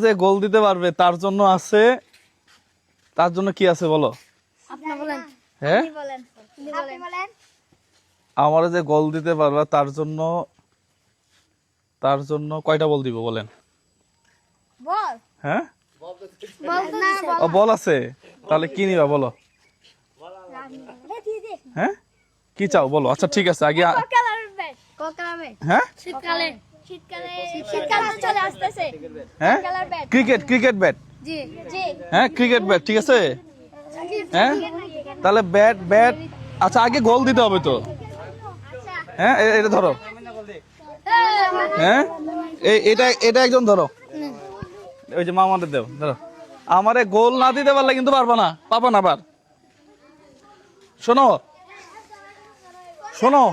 যে গোল দিতে পারবে তার জন্য আছে, তার জন্য কি আছে বলো? হ্যাঁ, আমার যে গোল দিতে পারবে তার জন্য কয়টা বল দিব বলেন? হ্যাঁ, বল আছে, তাহলে কি নিবা বলো? হ্যাঁ, কি চাও বলো? আচ্ছা ঠিক আছে, আগে হ্যাঁ হ্যাঁ ক্রিকেট ব্যাট, হ্যাঁ ক্রিকেট ব্যাট, ঠিক আছে। হ্যাঁ, তাহলে ব্যাট। আচ্ছা, আগে গোল দিতে হবে তো। হ্যাঁ, এটা ধরো। হ্যাঁ, এটা একজন ধরো, ওই যে মামাদের দেও, ধরো। আমারে গোল না দিতে পারলে কিন্তু পারবা না, পাবা না। আবার শোনো,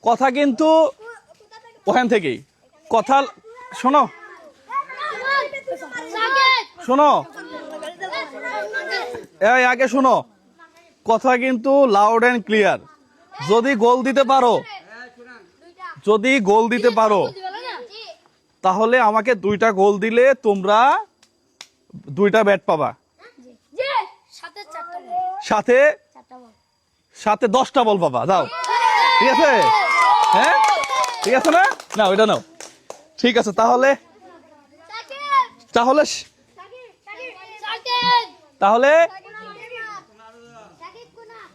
কথা কিন্তু ওখান থেকেই কথা। শোনো, এই আগে শোনো, কথা কিন্তু লাউড এন্ড ক্লিয়ার। যদি গোল দিতে পারো তাহলে আমাকে 2টা গোল দিলে তোমরা 2টা ব্যাট পাবা, সাথে 10টা বল পাবা। দাও, ঠিক আছে? হ্যাঁ, ঠিক আছে না? না, ওইটা নাও। ঠিক আছে, তাহলে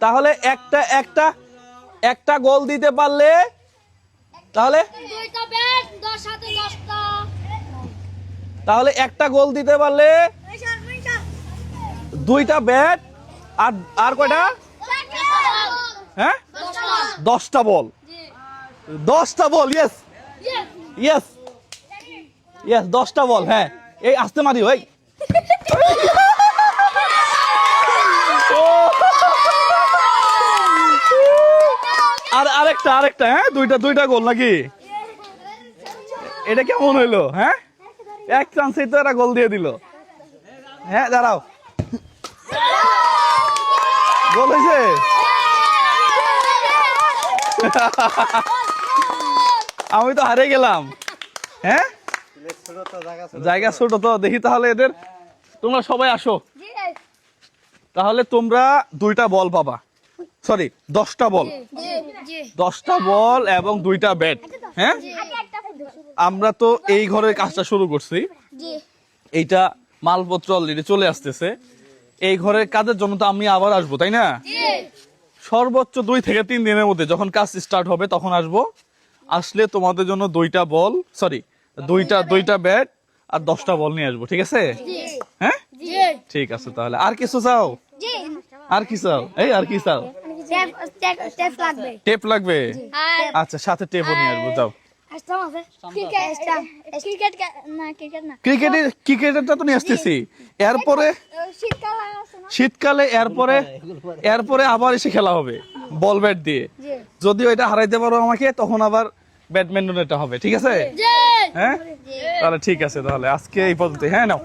তাহলে একটা গোল দিতে পারলে একটা গোল দিতে পারলে 2টা ব্যাট আর কয়টা? হ্যাঁ, 10টা বল। 10টা বল, ইয়েস 10টা বল। হ্যাঁ, এই আসতে মারি ভাই। আর আরেকটা হ্যাঁ, দুইটা গোল নাকি? এটা কেমন হইলো? হ্যাঁ, এক চান্সে তো এরা গোল দিয়ে দিল। হ্যাঁ, দাঁড়াও, গোল হয়েছে। আমি তো হারে গেলাম। হ্যাঁ, জায়গা ছোট তো, দেখি তাহলে এদের, তোমরা সবাই আসো। তাহলে তোমরা 2টা বল পাবা, সরি 10টা বল, 10টা বল এবং 2টা ব্যাট। হ্যাঁ, আমরা তো এই ঘরের কাজটা শুরু করছি, এইটা মালপত্র অলরেডি চলে আসতেছে। এই ঘরের কাজের জন্য তো আমি আবার আসবো, তাই না? সর্বোচ্চ 2 থেকে 3 দিনের মধ্যে যখন কাজ স্টার্ট হবে তখন আসবো। আসলে তোমাদের জন্য 2টা বল, সরি 2টা ব্যাট আর 10টা বল নিয়ে আসবো, ঠিক আছে? হ্যাঁ, ঠিক আছে। তাহলে আর কিছু চাও? আর কি চাও? আর কি চাও? টেপ লাগবে? আচ্ছা, সাথে টেপও নিয়ে আসবো। যাও, ক্রিকেটেরটা তো নিয়ে আসতেছি। এরপরে শীতকালে এরপরে আবার এসে খেলা হবে বল ব্যাট দিয়ে। যদি ওইটা হারাইতে পারো আমাকে, তখন আবার ব্যাডমিন্টন এটা হবে, ঠিক আছে? হ্যাঁ, তাহলে ঠিক আছে, তাহলে আজকে এই পদ্ধতি। হ্যাঁ, নাও।